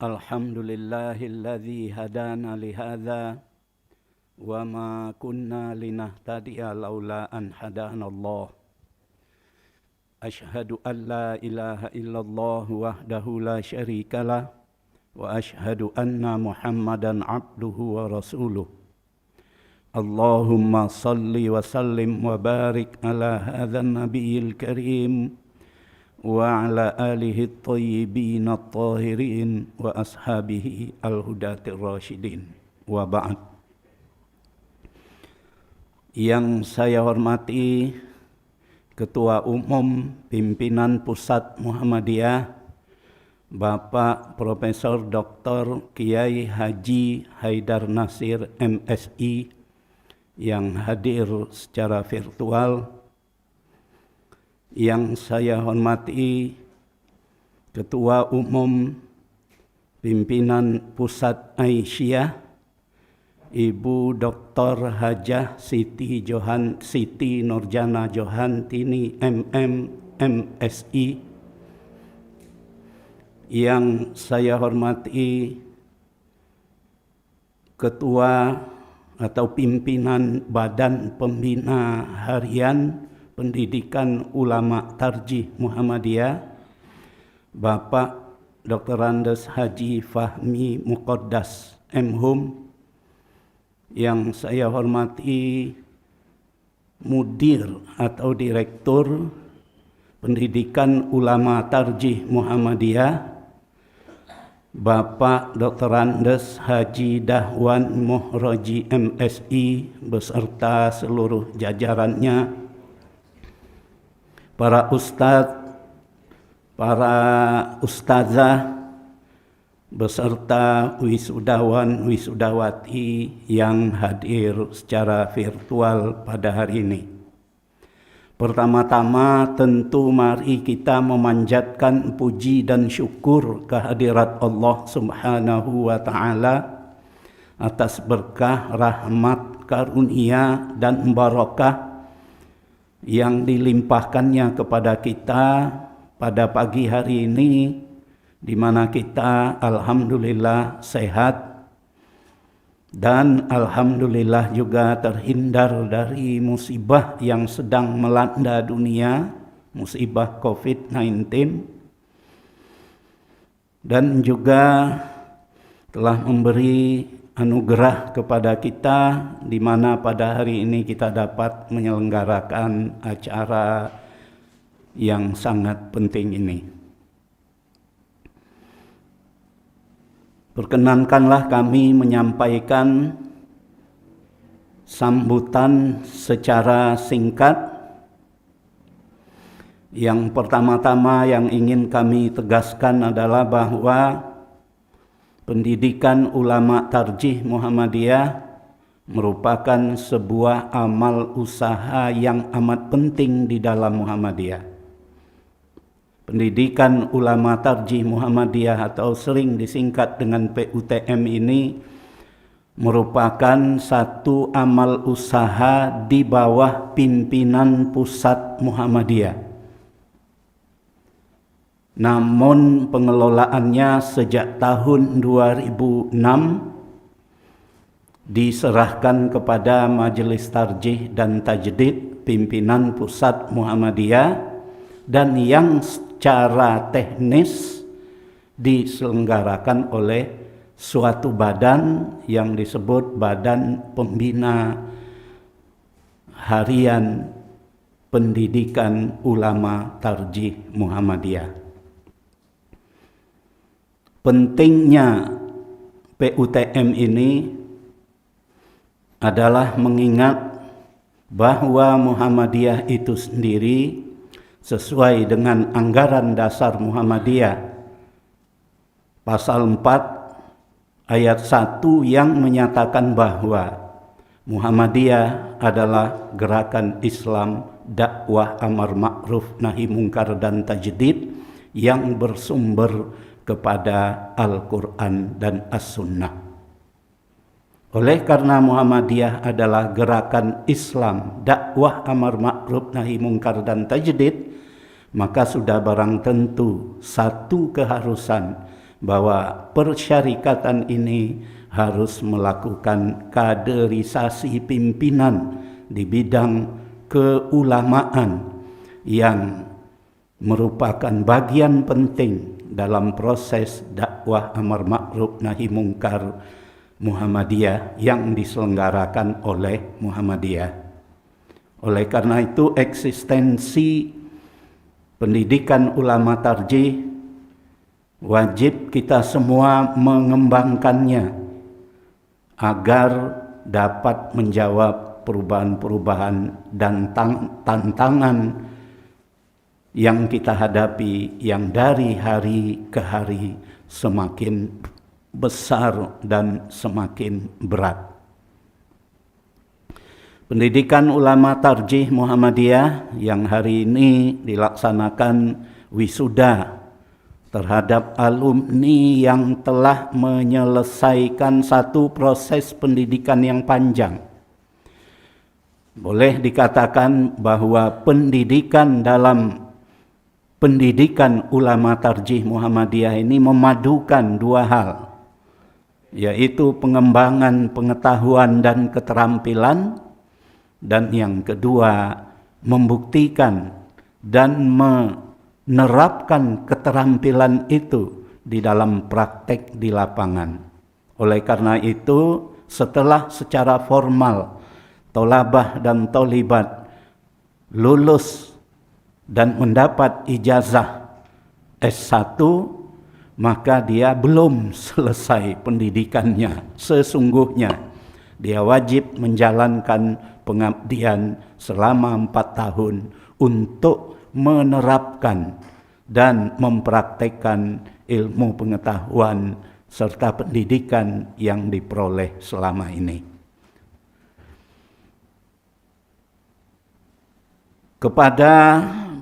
Alhamdulillahilladzi hadana lihadza wa ma kunna linahtadiya laula an hadanallah. Ashhadu an la ilaha illallah wahdahu la syarikalah wa ashhadu anna Muhammadan abduhu wa rasuluh. Allahumma salli wa sallim wa barik ala hadzal nabiyil karim wa ala alihi at-tayyibin at-tahirin wa ashabihi al-hudatir rasyidin wa ba'd. Yang saya hormati Ketua Umum Pimpinan Pusat Muhammadiyah Bapak Profesor Dr. Kiai Haji Haidar Nasir MSI yang hadir secara virtual, yang saya hormati Ketua Umum Pimpinan Pusat Aisyah Ibu Dr. Hajah Siti Nurjana Johantini MM MSI, yang saya hormati Ketua atau Pimpinan Badan Pembina Harian Pendidikan Ulama Tarjih Muhammadiyah Bapak Dr. Andes Haji Fahmi Muqaddas M.Hum, yang saya hormati Mudir atau Direktur Pendidikan Ulama Tarjih Muhammadiyah Bapak Dr. Andes Haji Dahwan Muhroji MSI beserta seluruh jajarannya, para ustadz, para ustazah, beserta wisudawan wisudawati yang hadir secara virtual pada hari ini. Pertama-tama tentu mari kita memanjatkan puji dan syukur kehadirat Allah Subhanahu wa Ta'ala atas berkah, rahmat, karunia dan barakah yang dilimpahkannya kepada kita pada pagi hari ini, di mana kita alhamdulillah sehat dan alhamdulillah juga terhindar dari musibah yang sedang melanda dunia, musibah COVID-19, dan juga telah memberi anugerah kepada kita di mana pada hari ini kita dapat menyelenggarakan acara yang sangat penting ini. Perkenankanlah kami menyampaikan sambutan secara singkat. Yang pertama-tama yang ingin kami tegaskan adalah bahwa pendidikan ulama tarjih Muhammadiyah merupakan sebuah amal usaha yang amat penting di dalam Muhammadiyah. Pendidikan ulama tarjih Muhammadiyah atau sering disingkat dengan PUTM ini merupakan satu amal usaha di bawah pimpinan pusat Muhammadiyah. Namun pengelolaannya sejak tahun 2006 diserahkan kepada Majelis Tarjih dan Tajdid pimpinan pusat Muhammadiyah, dan yang secara teknis diselenggarakan oleh suatu badan yang disebut Badan Pembina Harian Pendidikan Ulama Tarjih Muhammadiyah. Pentingnya PUTM ini adalah mengingat bahwa Muhammadiyah itu sendiri sesuai dengan anggaran dasar Muhammadiyah pasal 4 ayat 1 yang menyatakan bahwa Muhammadiyah adalah gerakan Islam dakwah amar ma'ruf nahi mungkar dan tajdid yang bersumber kepada Al-Quran dan As-Sunnah. Oleh karena Muhammadiyah adalah gerakan Islam dakwah amar ma'ruf nahi mungkar dan tajdid, maka sudah barang tentu satu keharusan bahwa persyarikatan ini harus melakukan kaderisasi pimpinan di bidang keulamaan yang merupakan bagian penting dalam proses dakwah amar ma'ruf nahi mungkar Muhammadiyah yang diselenggarakan oleh Muhammadiyah. Oleh karena itu, eksistensi pendidikan ulama tarjih wajib kita semua mengembangkannya agar dapat menjawab perubahan-perubahan dan tantangan yang kita hadapi yang dari hari ke hari semakin besar dan semakin berat. Pendidikan ulama tarjih Muhammadiyah yang hari ini dilaksanakan wisuda terhadap alumni yang telah menyelesaikan satu proses pendidikan yang panjang. Boleh dikatakan bahwa pendidikan dalam pendidikan ulama tarjih Muhammadiyah ini memadukan dua hal, yaitu pengembangan pengetahuan dan keterampilan, dan yang kedua membuktikan dan menerapkan keterampilan itu di dalam praktek di lapangan. Oleh karena itu, setelah secara formal tolabah dan tolibat lulus dan mendapat ijazah S1, maka dia belum selesai pendidikannya sesungguhnya. Dia wajib menjalankan pengabdian selama 4 tahun untuk menerapkan dan mempraktekkan ilmu pengetahuan serta pendidikan yang diperoleh selama ini. Kepada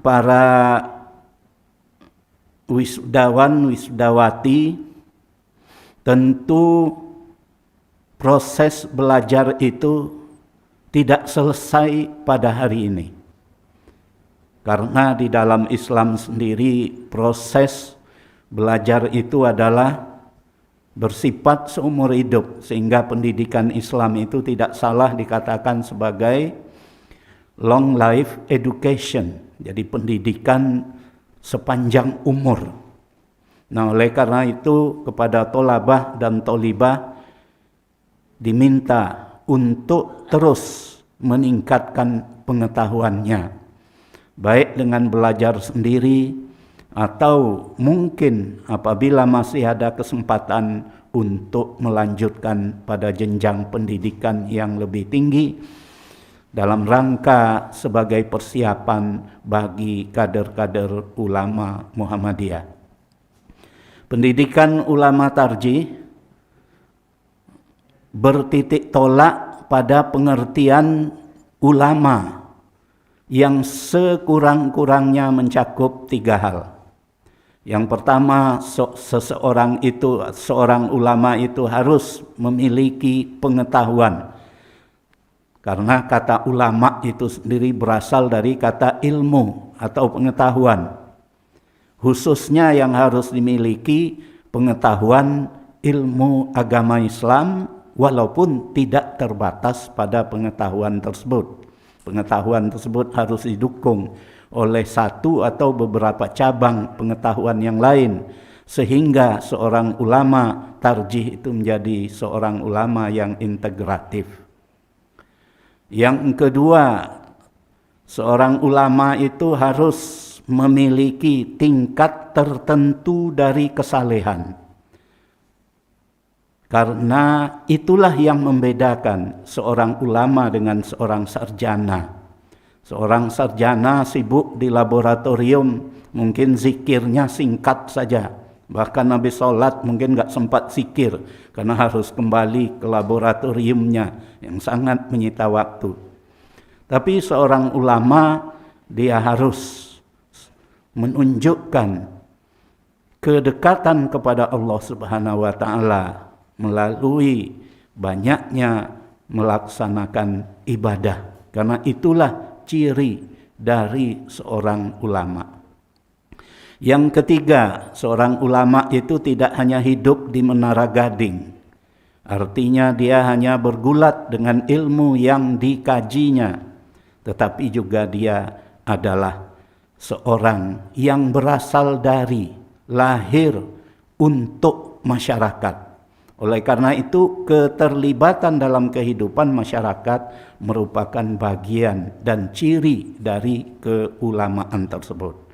para wisudawan, wisudawati, tentu proses belajar itu tidak selesai pada hari ini. Karena di dalam Islam sendiri proses belajar itu adalah bersifat seumur hidup, sehingga pendidikan Islam itu tidak salah dikatakan sebagai long life education, jadi pendidikan sepanjang umur. Nah, oleh karena itu kepada tolabah dan tolibah diminta untuk terus meningkatkan pengetahuannya, baik dengan belajar sendiri atau mungkin apabila masih ada kesempatan untuk melanjutkan pada jenjang pendidikan yang lebih tinggi dalam rangka sebagai persiapan bagi kader-kader ulama Muhammadiyah. Pendidikan ulama tarjih bertitik tolak pada pengertian ulama yang sekurang-kurangnya mencakup 3 hal. Yang pertama, seorang ulama itu harus memiliki pengetahuan. Karena kata ulama itu sendiri berasal dari kata ilmu atau pengetahuan. Khususnya yang harus dimiliki pengetahuan ilmu agama Islam, walaupun tidak terbatas pada pengetahuan tersebut. Pengetahuan tersebut harus didukung oleh satu atau beberapa cabang pengetahuan yang lain, sehingga seorang ulama tarjih itu menjadi seorang ulama yang integratif. Yang kedua, seorang ulama itu harus memiliki tingkat tertentu dari kesalehan. Karena itulah yang membedakan seorang ulama dengan seorang sarjana. Seorang sarjana sibuk di laboratorium, mungkin zikirnya singkat saja. Bahkan habis sholat mungkin gak sempat zikir, karena harus kembali ke laboratoriumnya yang sangat menyita waktu. Tapi seorang ulama, dia harus menunjukkan kedekatan kepada Allah Subhanahu wa Ta'ala melalui banyaknya melaksanakan ibadah, karena itulah ciri dari seorang ulama. Yang ketiga, seorang ulama itu tidak hanya hidup di Menara Gading. Artinya dia hanya bergulat dengan ilmu yang dikajinya, tetapi juga dia adalah seorang yang berasal dari, lahir untuk masyarakat. Oleh karena itu, keterlibatan dalam kehidupan masyarakat merupakan bagian dan ciri dari keulamaan tersebut.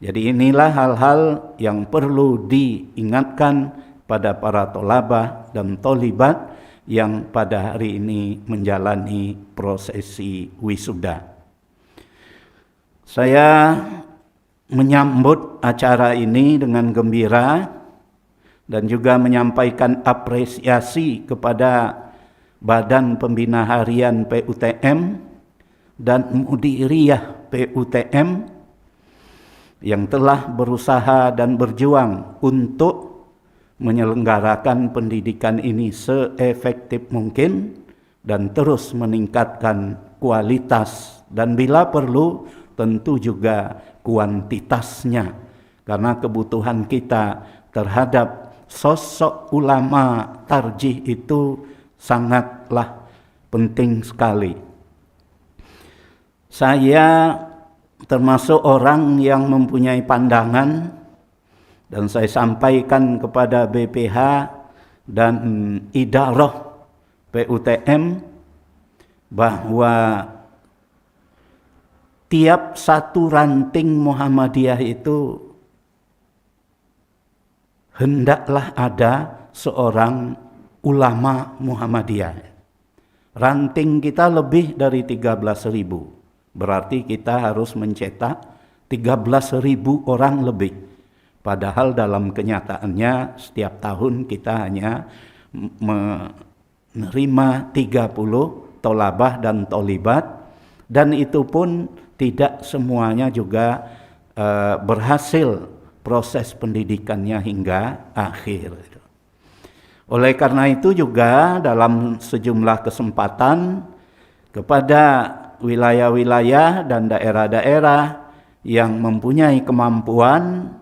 Jadi inilah hal-hal yang perlu diingatkan pada para tolabah dan tolibat yang pada hari ini menjalani prosesi wisuda. Saya menyambut acara ini dengan gembira dan juga menyampaikan apresiasi kepada Badan Pembina Harian PUTM dan Mudiriyah PUTM yang telah berusaha dan berjuang untuk menyelenggarakan pendidikan ini seefektif mungkin dan terus meningkatkan kualitas dan bila perlu tentu juga kuantitasnya, karena kebutuhan kita terhadap sosok ulama tarjih itu sangatlah penting sekali. Saya termasuk orang yang mempunyai pandangan dan saya sampaikan kepada BPH dan Idarah PUTM bahwa tiap satu ranting Muhammadiyah itu hendaklah ada seorang ulama Muhammadiyah. Ranting kita lebih dari 13.000. Berarti kita harus mencetak 13.000 orang lebih. Padahal dalam kenyataannya setiap tahun kita hanya menerima 30 tolabah dan tolibat. Dan itu pun tidak semuanya juga berhasil proses pendidikannya hingga akhir. Oleh karena itu juga dalam sejumlah kesempatan kepada wilayah-wilayah dan daerah-daerah yang mempunyai kemampuan,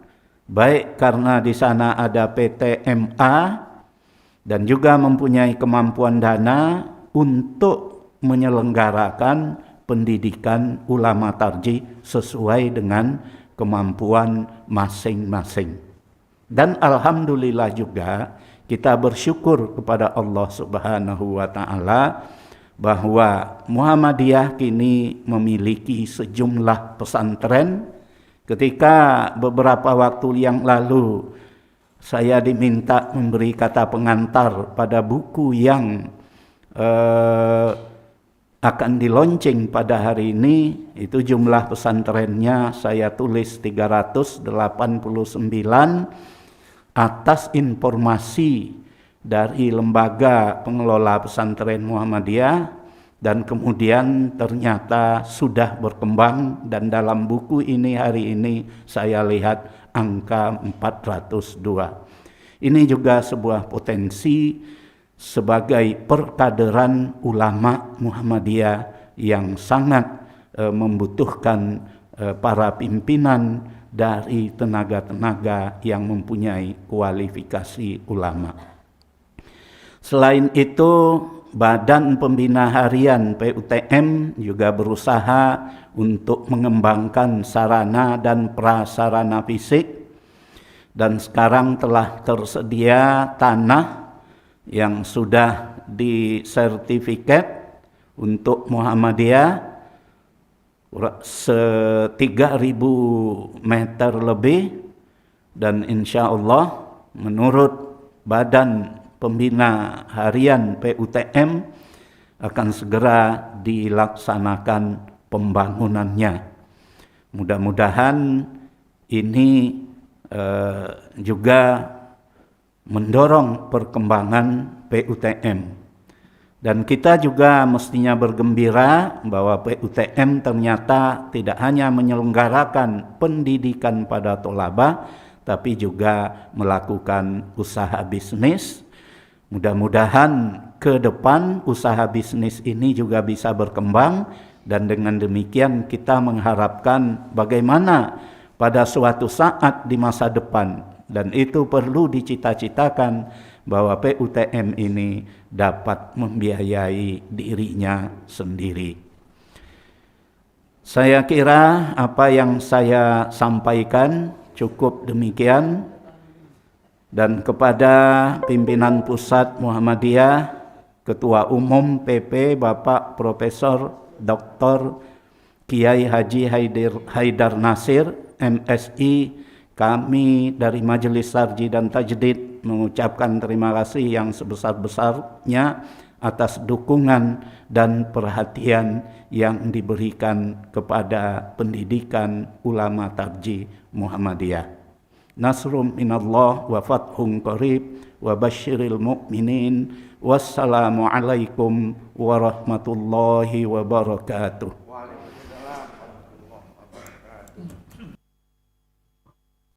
baik karena di sana ada PTMA dan juga mempunyai kemampuan dana untuk menyelenggarakan pendidikan ulama tarjih sesuai dengan kemampuan masing-masing. Dan alhamdulillah juga kita bersyukur kepada Allah Subhanahu wa taala bahwa Muhammadiyah kini memiliki sejumlah pesantren. Ketika beberapa waktu yang lalu saya diminta memberi kata pengantar pada buku yang akan dilaunching pada hari ini, itu jumlah pesantrennya saya tulis 389 atas informasi dari lembaga pengelola pesantren Muhammadiyah, dan kemudian ternyata sudah berkembang dan dalam buku ini hari ini saya lihat angka 402. Ini juga sebuah potensi sebagai perkaderan ulama Muhammadiyah yang sangat membutuhkan para pimpinan dari tenaga-tenaga yang mempunyai kualifikasi ulama. Selain itu, Badan Pembina Harian PUTM juga berusaha untuk mengembangkan sarana dan prasarana fisik, dan sekarang telah tersedia tanah yang sudah disertifikat untuk Muhammadiyah 3.000 meter lebih, dan insya Allah menurut Badan Pembina Harian PUTM akan segera dilaksanakan pembangunannya. Mudah-mudahan ini juga mendorong perkembangan PUTM. Dan kita juga mestinya bergembira bahwa PUTM ternyata tidak hanya menyelenggarakan pendidikan pada tolabah, tapi juga melakukan usaha bisnis. Mudah-mudahan ke depan usaha bisnis ini juga bisa berkembang, dan dengan demikian kita mengharapkan bagaimana pada suatu saat di masa depan, dan itu perlu dicita-citakan bahwa PUTM ini dapat membiayai dirinya sendiri. Saya kira apa yang saya sampaikan cukup demikian, dan kepada pimpinan pusat Muhammadiyah, Ketua Umum PP Bapak Profesor Dr. Kiai Haji Haidar Nasir MSI, kami dari Majelis Sarji dan Tajdid mengucapkan terima kasih yang sebesar-besarnya atas dukungan dan perhatian yang diberikan kepada pendidikan ulama tarjih Muhammadiyah. Nasrum minallah wa fathun qarib wa basyiril mu'minin. Wassalamualaikum warahmatullahi wabarakatuh.